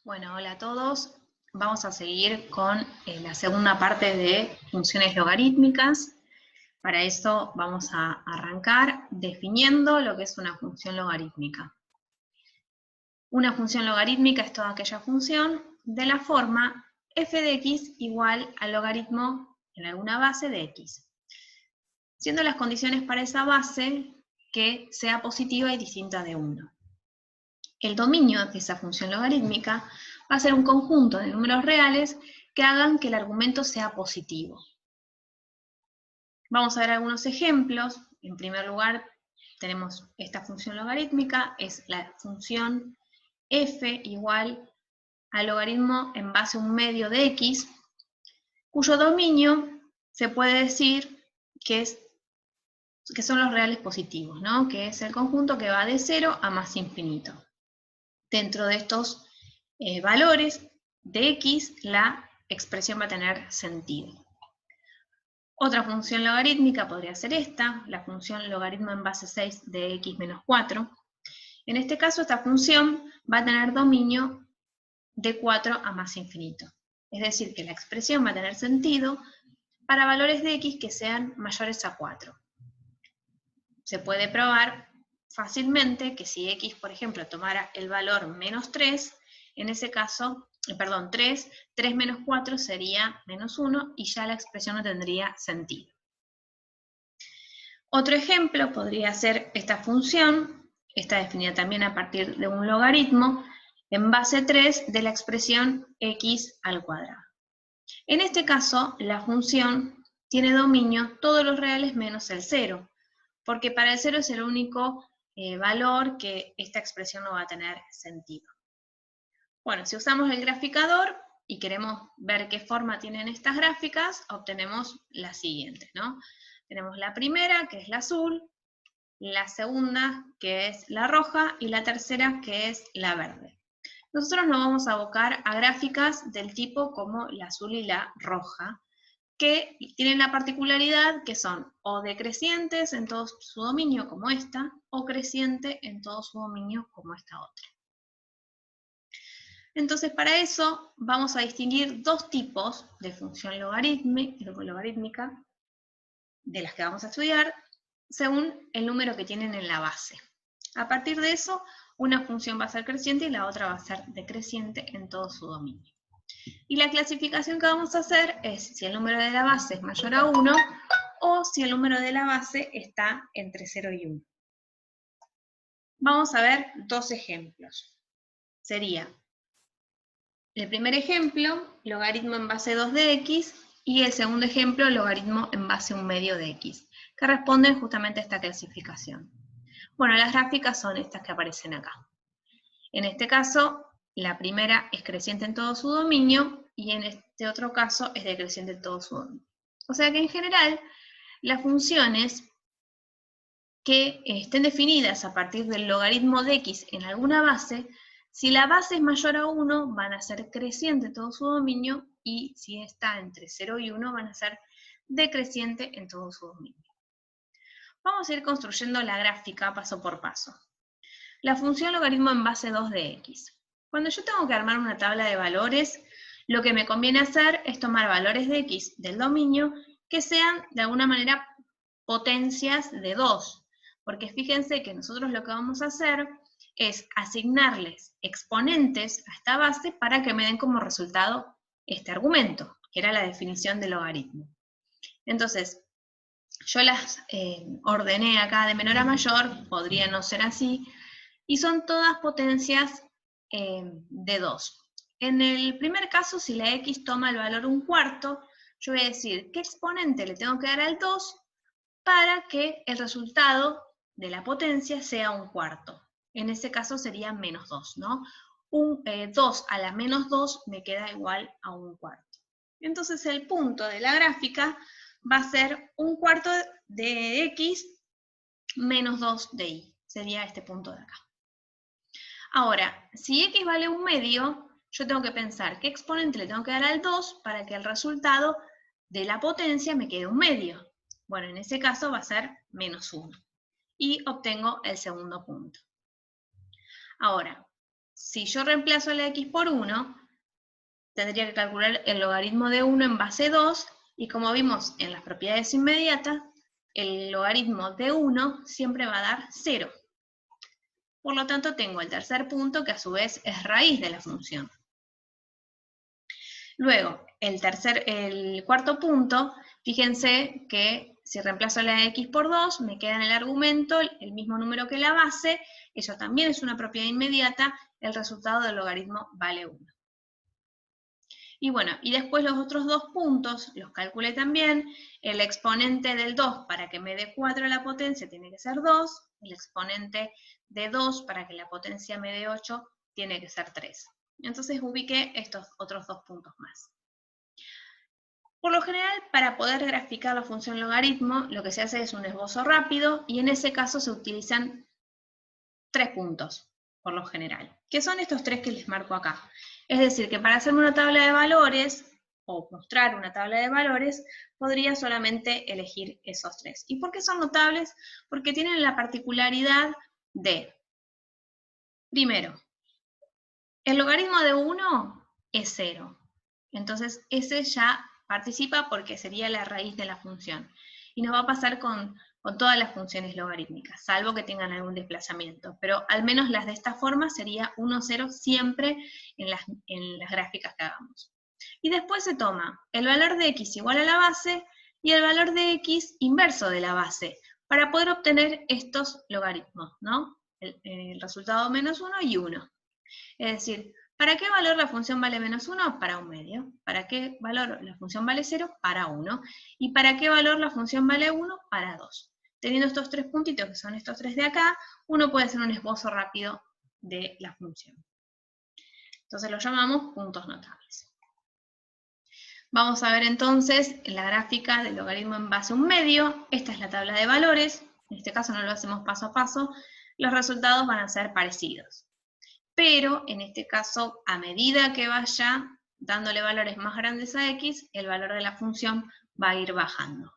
Bueno, hola a todos. Vamos a seguir con la segunda parte de funciones logarítmicas. Para eso vamos a arrancar definiendo lo que es una función logarítmica. Una función logarítmica es toda aquella función de la forma f de x igual al logaritmo en alguna base de x, siendo las condiciones para esa base que sea positiva y distinta de 1. El dominio de esa función logarítmica va a ser un conjunto de números reales que hagan que el argumento sea positivo. Vamos a ver algunos ejemplos. En primer lugar, tenemos esta función logarítmica, es la función f igual al logaritmo en base a un medio de x, cuyo dominio se puede decir que son los reales positivos, ¿no? Que es el conjunto que va de 0 a más infinito. Dentro de estos valores de x, la expresión va a tener sentido. Otra función logarítmica podría ser esta, la función logaritmo en base 6 de x menos 4. En este caso, esta función va a tener dominio de 4 a más infinito. Es decir, que la expresión va a tener sentido para valores de x que sean mayores a 4. Se puede probar fácilmente que si x, por ejemplo, tomara el valor menos 3, en ese caso, 3 menos 4 sería menos 1 y ya la expresión no tendría sentido. Otro ejemplo podría ser esta función, está definida también a partir de un logaritmo, en base 3 de la expresión x al cuadrado. En este caso, la función tiene dominio todos los reales menos el 0, porque para el 0 es el único valor que esta expresión no va a tener sentido. Bueno, si usamos el graficador y queremos ver qué forma tienen estas gráficas, obtenemos la siguiente, ¿no? Tenemos la primera, que es la azul, la segunda, que es la roja, y la tercera, que es la verde. Nosotros nos vamos a abocar a gráficas del tipo como la azul y la roja, que tienen la particularidad que son o decrecientes en todo su dominio como esta, o creciente en todo su dominio como esta otra. Entonces, para eso vamos a distinguir dos tipos de función logarítmica de las que vamos a estudiar según el número que tienen en la base. A partir de eso, una función va a ser creciente y la otra va a ser decreciente en todo su dominio. Y la clasificación que vamos a hacer es si el número de la base es mayor a 1 o si el número de la base está entre 0 y 1. Vamos a ver dos ejemplos. Sería el primer ejemplo, logaritmo en base 2 de x, y el segundo ejemplo, logaritmo en base 1 medio de x, que responden justamente a esta clasificación. Bueno, las gráficas son estas que aparecen acá. En este caso, la primera es creciente en todo su dominio, y en este otro caso es decreciente en todo su dominio. O sea que en general, las funciones que estén definidas a partir del logaritmo de x en alguna base, si la base es mayor a 1, van a ser creciente todo su dominio, y si está entre 0 y 1, van a ser decreciente en todo su dominio. Vamos a ir construyendo la gráfica paso por paso. La función logaritmo en base 2 de x. Cuando yo tengo que armar una tabla de valores, lo que me conviene hacer es tomar valores de x del dominio que sean de alguna manera potencias de 2. Porque fíjense que nosotros lo que vamos a hacer es asignarles exponentes a esta base para que me den como resultado este argumento, que era la definición de logaritmo. Entonces, yo las ordené acá de menor a mayor, podría no ser así, y son todas potencias de 2. En el primer caso, si la x toma el valor 1/4, yo voy a decir qué exponente le tengo que dar al 2 para que el resultado de la potencia sea 1/4. En ese caso sería menos 2, ¿no? 2 a la menos 2 me queda igual a 1/4. Entonces el punto de la gráfica va a ser 1/4 de x menos 2 de y. Sería este punto de acá. Ahora, si x vale 1 medio, yo tengo que pensar qué exponente le tengo que dar al 2 para que el resultado de la potencia me quede 1 medio. Bueno, en ese caso va a ser menos 1. Y obtengo el segundo punto. Ahora, si yo reemplazo la x por 1, tendría que calcular el logaritmo de 1 en base 2, y como vimos en las propiedades inmediatas, el logaritmo de 1 siempre va a dar 0. Por lo tanto, tengo el tercer punto, que a su vez es raíz de la función. Luego, el cuarto punto, fíjense que si reemplazo la x por 2, me queda en el argumento el mismo número que la base, eso también es una propiedad inmediata, el resultado del logaritmo vale 1. Y bueno, y después los otros dos puntos los calculé también. El exponente del 2 para que me dé 4 a la potencia tiene que ser 2, el exponente de 2 para que la potencia me dé 8 tiene que ser 3. Entonces ubiqué estos otros dos puntos más. Por lo general, para poder graficar la función logaritmo, lo que se hace es un esbozo rápido, y en ese caso se utilizan 3 puntos, por lo general, que son estos 3 que les marco acá. Es decir, que para hacerme una tabla de valores, o mostrar una tabla de valores, podría solamente elegir esos 3. ¿Y por qué son notables? Porque tienen la particularidad de, primero, el logaritmo de 1 es 0. Entonces, ese ya participa porque sería la raíz de la función. Y nos va a pasar con todas las funciones logarítmicas, salvo que tengan algún desplazamiento. Pero al menos las de esta forma sería 1, 0 siempre en las gráficas que hagamos. Y después se toma el valor de x igual a la base y el valor de x inverso de la base, para poder obtener estos logaritmos, ¿no? El resultado menos 1 y 1. Es decir, ¿para qué valor la función vale menos 1? Para un medio. ¿Para qué valor la función vale 0? Para 1. ¿Y para qué valor la función vale 1? Para 2. Teniendo estos 3 puntitos, que son estos 3 de acá, uno puede hacer un esbozo rápido de la función. Entonces los llamamos puntos notables. Vamos a ver entonces la gráfica del logaritmo en base a un medio. Esta es la tabla de valores. En este caso no lo hacemos paso a paso. Los resultados van a ser parecidos. Pero en este caso, a medida que vaya dándole valores más grandes a x, el valor de la función va a ir bajando.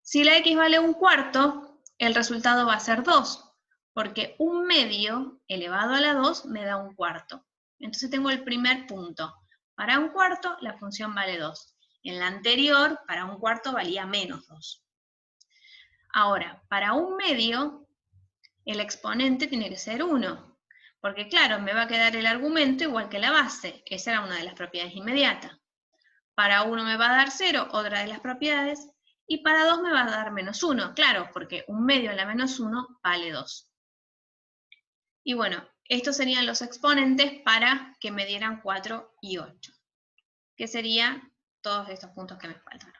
Si la x vale 1/4, el resultado va a ser 2, porque un medio elevado a la 2 me da 1/4. Entonces tengo el primer punto. Para 1/4 la función vale 2. En la anterior, para 1/4 valía menos 2. Ahora, para un medio, el exponente tiene que ser 1. Porque claro, me va a quedar el argumento igual que la base. Esa era una de las propiedades inmediatas. Para 1 me va a dar 0, otra de las propiedades. Y para 2 me va a dar menos 1. Claro, porque un medio en la menos 1 vale 2. Y bueno, estos serían los exponentes para que me dieran 4 y 8. Que serían todos estos puntos que me faltaron.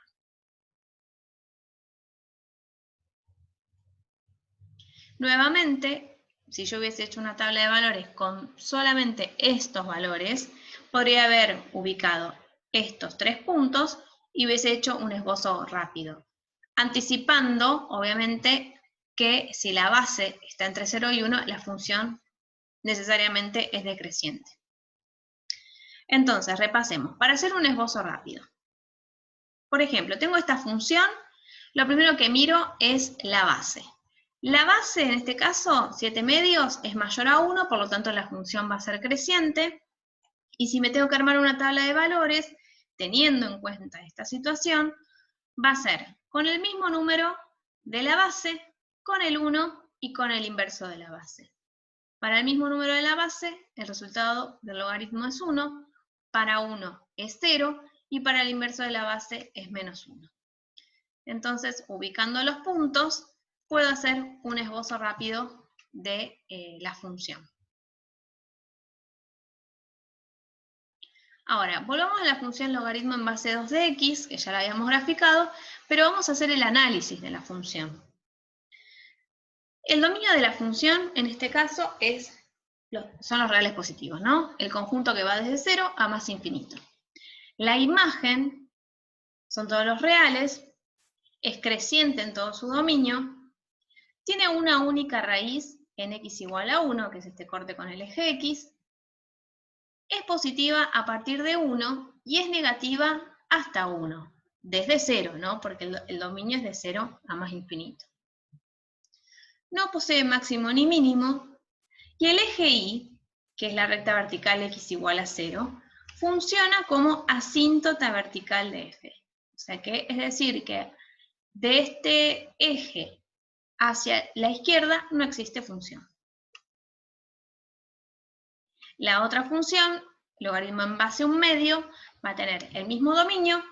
Nuevamente, si yo hubiese hecho una tabla de valores con solamente estos valores, podría haber ubicado estos 3 puntos y hubiese hecho un esbozo rápido, anticipando, obviamente, que si la base está entre 0 y 1, la función necesariamente es decreciente. Entonces, repasemos. Para hacer un esbozo rápido, por ejemplo, tengo esta función, lo primero que miro es la base. La base, en este caso, 7 medios, es mayor a 1, por lo tanto la función va a ser creciente. Y si me tengo que armar una tabla de valores, teniendo en cuenta esta situación, va a ser con el mismo número de la base, con el 1 y con el inverso de la base. Para el mismo número de la base, el resultado del logaritmo es 1, para 1 es 0, y para el inverso de la base es menos 1. Entonces, ubicando los puntos, puedo hacer un esbozo rápido de la función. Ahora, volvamos a la función logaritmo en base 2 de x, que ya la habíamos graficado, pero vamos a hacer el análisis de la función. El dominio de la función, en este caso, son los reales positivos, ¿no? El conjunto que va desde 0 a más infinito. La imagen son todos los reales, es creciente en todo su dominio, tiene una única raíz en x igual a 1, que es este corte con el eje x, es positiva a partir de 1 y es negativa hasta 1, desde 0, ¿no? Porque el dominio es de 0 a más infinito. No posee máximo ni mínimo, y el eje y que es la recta vertical x igual a 0, funciona como asíntota vertical de f. O sea que, es decir, que de este eje hacia la izquierda no existe función. La otra función, logaritmo en base a un medio, va a tener el mismo dominio,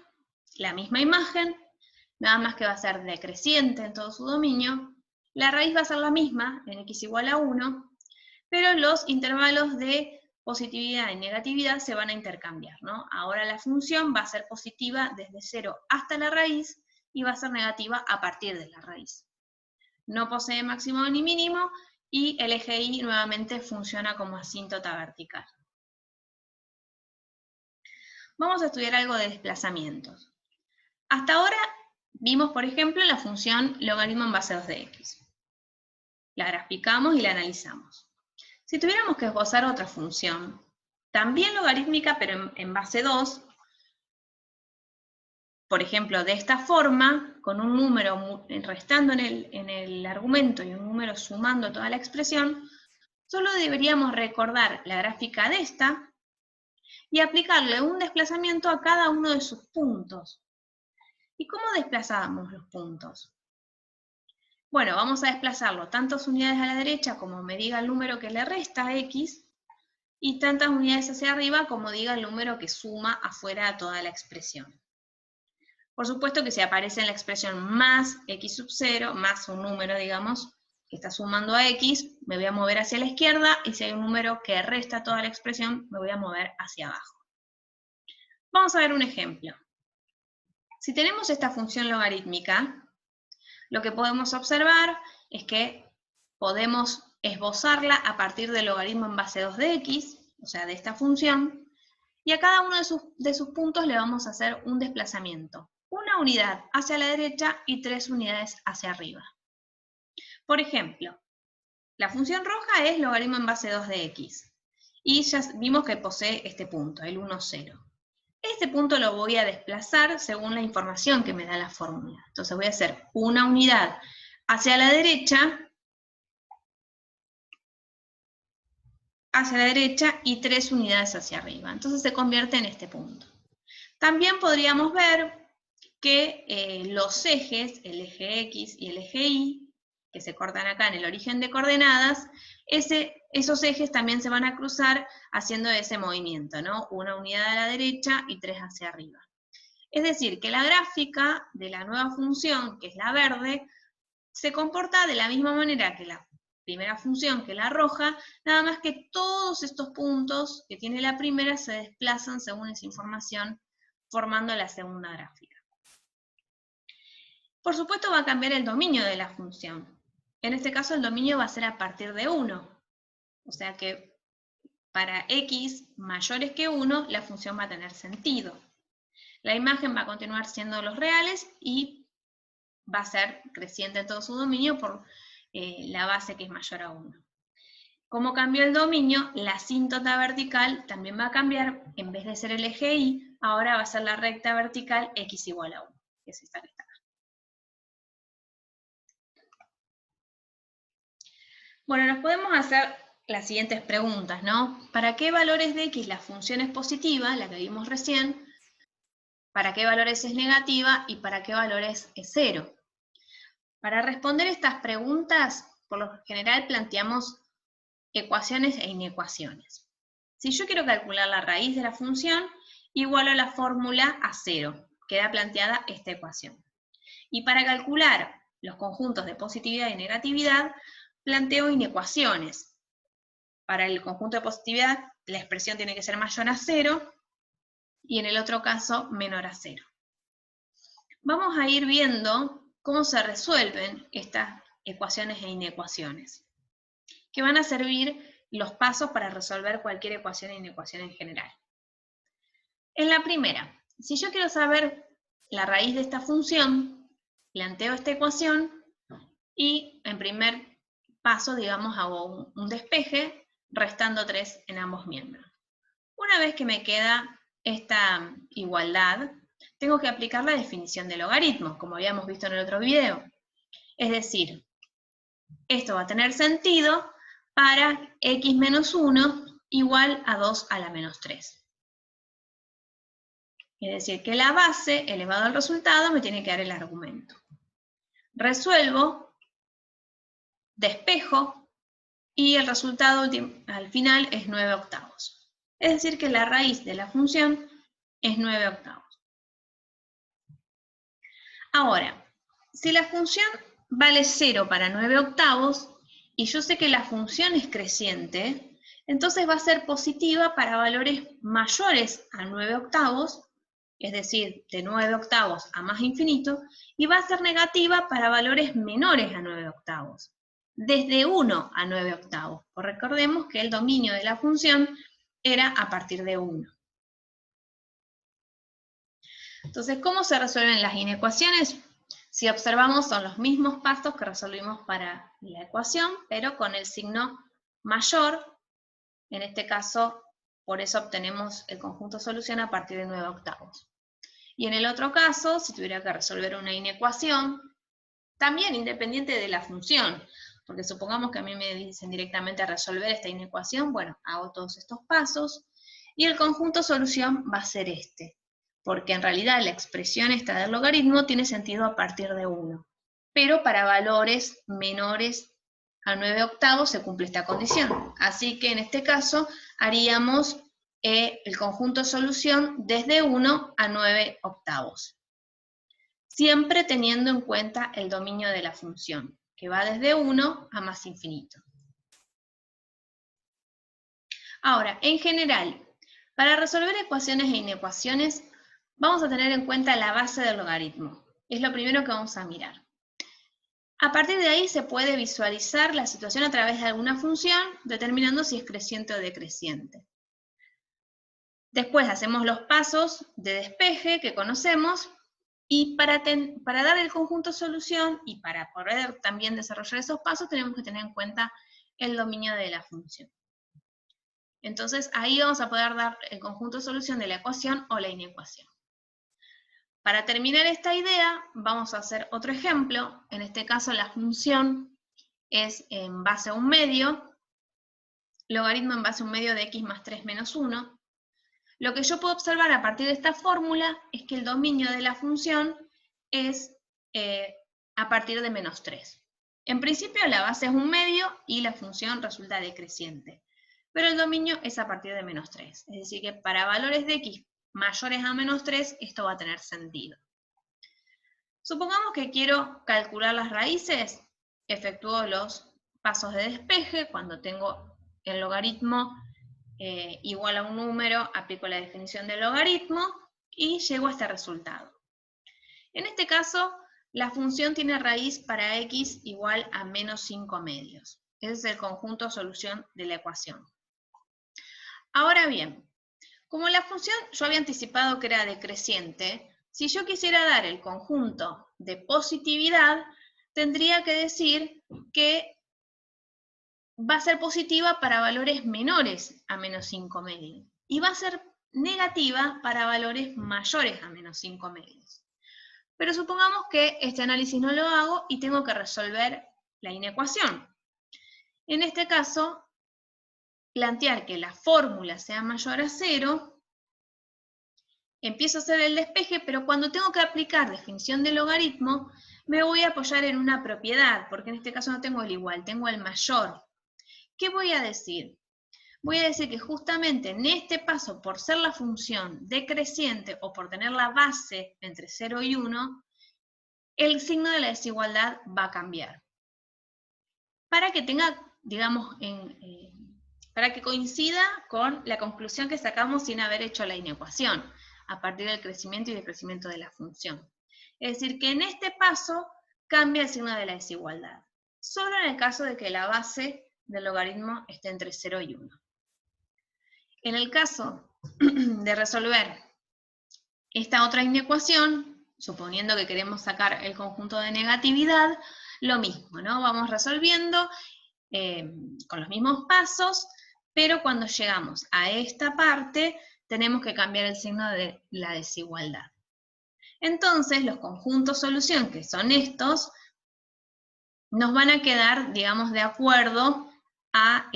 la misma imagen, nada más que va a ser decreciente en todo su dominio. La raíz va a ser la misma, en x igual a 1, pero los intervalos de positividad y negatividad se van a intercambiar, ¿no? Ahora la función va a ser positiva desde 0 hasta la raíz y va a ser negativa a partir de la raíz. No posee máximo ni mínimo y el eje Y nuevamente funciona como asíntota vertical. Vamos a estudiar algo de desplazamientos. Hasta ahora vimos, por ejemplo, la función logaritmo en base 2 de x. La graficamos y la analizamos. Si tuviéramos que esbozar otra función, también logarítmica, pero en base 2, por ejemplo, de esta forma, con un número restando en el argumento y un número sumando toda la expresión, solo deberíamos recordar la gráfica de esta y aplicarle un desplazamiento a cada uno de sus puntos. ¿Y cómo desplazamos los puntos? Bueno, vamos a desplazarlo tantas unidades a la derecha como me diga el número que le resta a x, y tantas unidades hacia arriba como diga el número que suma afuera a toda la expresión. Por supuesto que si aparece en la expresión más x sub 0, más un número, digamos, que está sumando a x, me voy a mover hacia la izquierda, y si hay un número que resta toda la expresión, me voy a mover hacia abajo. Vamos a ver un ejemplo. Si tenemos esta función logarítmica, lo que podemos observar es que podemos esbozarla a partir del logaritmo en base 2 de x, o sea, de esta función, y a cada uno de sus puntos le vamos a hacer un desplazamiento. Una unidad hacia la derecha y 3 unidades hacia arriba. Por ejemplo, la función roja es logaritmo en base 2 de x, y ya vimos que posee este punto, el 1, 0. Este punto lo voy a desplazar según la información que me da la fórmula. Entonces voy a hacer una unidad hacia la derecha y 3 unidades hacia arriba. Entonces se convierte en este punto. También podríamos ver que los ejes, el eje X y el eje Y, que se cortan acá en el origen de coordenadas, esos ejes también se van a cruzar haciendo ese movimiento, ¿no? Una unidad a la derecha y 3 hacia arriba. Es decir, que la gráfica de la nueva función, que es la verde, se comporta de la misma manera que la primera función, que es la roja, nada más que todos estos puntos que tiene la primera se desplazan según esa información, formando la segunda gráfica. Por supuesto va a cambiar el dominio de la función. En este caso el dominio va a ser a partir de 1. O sea que para x mayores que 1, la función va a tener sentido. La imagen va a continuar siendo los reales y va a ser creciente en todo su dominio por la base que es mayor a 1. Como cambió el dominio, la asíntota vertical también va a cambiar. En vez de ser el eje Y, ahora va a ser la recta vertical x igual a 1, que es esta que está acá. Bueno, nos podemos hacer las siguientes preguntas, ¿no? ¿Para qué valores de x la función es positiva, la que vimos recién? ¿Para qué valores es negativa? ¿Y para qué valores es 0? Para responder estas preguntas, por lo general planteamos ecuaciones e inecuaciones. Si yo quiero calcular la raíz de la función, igualo la fórmula a 0. Queda planteada esta ecuación. Y para calcular los conjuntos de positividad y negatividad, planteo inecuaciones. Para el conjunto de positividad, la expresión tiene que ser mayor a 0, y en el otro caso, menor a 0. Vamos a ir viendo cómo se resuelven estas ecuaciones e inecuaciones, que van a servir los pasos para resolver cualquier ecuación e inecuación en general. En la primera, si yo quiero saber la raíz de esta función, planteo esta ecuación y en primer paso, digamos, hago un despeje restando 3 en ambos miembros. Una vez que me queda esta igualdad, tengo que aplicar la definición de logaritmos, como habíamos visto en el otro video. Es decir, esto va a tener sentido para x menos 1 igual a 2 a la menos 3. Es decir, que la base elevado al resultado me tiene que dar el argumento. Resuelvo, despejo, y el resultado al final es 9 octavos. Es decir, que la raíz de la función es 9 octavos. Ahora, si la función vale 0 para 9 octavos, y yo sé que la función es creciente, entonces va a ser positiva para valores mayores a 9 octavos, es decir, de 9 octavos a más infinito, y va a ser negativa para valores menores a 9 octavos, desde 1 a 9 octavos. Pues recordemos que el dominio de la función era a partir de 1. Entonces, ¿cómo se resuelven las inecuaciones? Si observamos, son los mismos pasos que resolvimos para la ecuación, pero con el signo mayor. En este caso, por eso obtenemos el conjunto solución a partir de 9 octavos. Y en el otro caso, si tuviera que resolver una inecuación, también independiente de la función, porque supongamos que a mí me dicen directamente a resolver esta inecuación, bueno, hago todos estos pasos, y el conjunto solución va a ser este, porque en realidad la expresión esta del logaritmo tiene sentido a partir de 1, pero para valores menores a 9 octavos se cumple esta condición. Así que en este caso haríamos el conjunto solución desde 1 a 9 octavos. Siempre teniendo en cuenta el dominio de la función, que va desde 1 a más infinito. Ahora, en general, para resolver ecuaciones e inecuaciones, vamos a tener en cuenta la base del logaritmo. Es lo primero que vamos a mirar. A partir de ahí se puede visualizar la situación a través de alguna función, determinando si es creciente o decreciente. Después hacemos los pasos de despeje que conocemos, y para dar el conjunto solución y para poder también desarrollar esos pasos, tenemos que tener en cuenta el dominio de la función. Entonces ahí vamos a poder dar el conjunto solución de la ecuación o la inecuación. Para terminar esta idea, vamos a hacer otro ejemplo. En este caso la función es en base a un medio, logaritmo en base a un medio de x más 3 menos 1. Lo que yo puedo observar a partir de esta fórmula es que el dominio de la función es a partir de menos 3. En principio la base es un medio y la función resulta decreciente, pero el dominio es a partir de menos 3. Es decir, que para valores de x mayores a menos 3, esto va a tener sentido. Supongamos que quiero calcular las raíces, efectúo los pasos de despeje. Cuando tengo el logaritmo igual a un número, aplico la definición del logaritmo y llego a este resultado. En este caso, la función tiene raíz para x igual a menos 5 medios. Ese es el conjunto solución de la ecuación. Ahora bien, como la función yo había anticipado que era decreciente, si yo quisiera dar el conjunto de positividad, tendría que decir que va a ser positiva para valores menores a menos 5 medios. Y va a ser negativa para valores mayores a menos 5 medios. Pero supongamos que este análisis no lo hago y tengo que resolver la inecuación. En este caso, plantear que la fórmula sea mayor a 0, empiezo a hacer el despeje, pero cuando tengo que aplicar definición de logaritmo, me voy a apoyar en una propiedad, porque en este caso no tengo el igual, tengo el mayor. ¿Qué voy a decir? Voy a decir que justamente en este paso, por ser la función decreciente o por tener la base entre 0 y 1, el signo de la desigualdad va a cambiar. Para que tenga, digamos, para que coincida con la conclusión que sacamos sin haber hecho la inecuación, a partir del crecimiento y decrecimiento de la función. Es decir, que en este paso cambia el signo de la desigualdad, solo en el caso de que la base del logaritmo esté entre 0 y 1. En el caso de resolver esta otra inecuación, suponiendo que queremos sacar el conjunto de negatividad, lo mismo, ¿no? Vamos resolviendo con los mismos pasos, pero cuando llegamos a esta parte, tenemos que cambiar el signo de la desigualdad. Entonces, los conjuntos solución, que son estos, nos van a quedar, digamos, de acuerdo a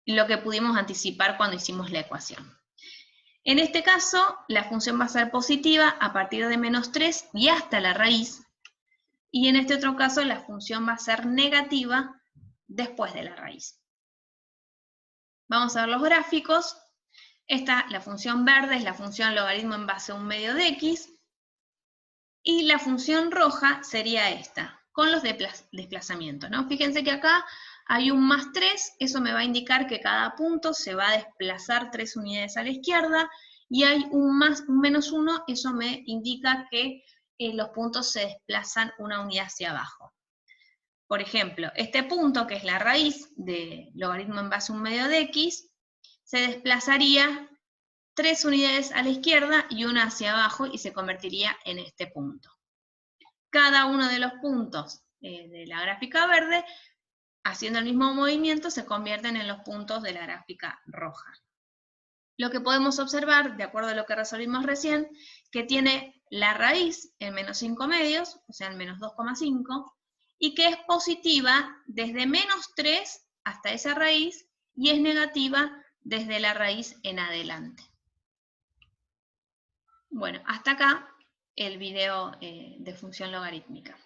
lo que pudimos anticipar cuando hicimos la ecuación. En este caso, la función va a ser positiva a partir de -3 y hasta la raíz, y en este otro caso la función va a ser negativa después de la raíz. Vamos a ver los gráficos. La función verde es la función logaritmo en base a 1/2 de x, y la función roja sería esta, con los desplazamientos, ¿no? Fíjense que acá hay un +3, eso me va a indicar que cada punto se va a desplazar 3 unidades a la izquierda, y hay un -1, eso me indica que los puntos se desplazan una unidad hacia abajo. Por ejemplo, este punto, que es la raíz de logaritmo en base a 1/2 de x, se desplazaría 3 unidades a la izquierda y una hacia abajo, y se convertiría en este punto. Cada uno de los puntos de la gráfica verde, haciendo el mismo movimiento, se convierten en los puntos de la gráfica roja. Lo que podemos observar, de acuerdo a lo que resolvimos recién, que tiene la raíz en -5/2, o sea, en -2,5, y que es positiva desde -3 hasta esa raíz, y es negativa desde la raíz en adelante. Bueno, hasta acá el video de función logarítmica.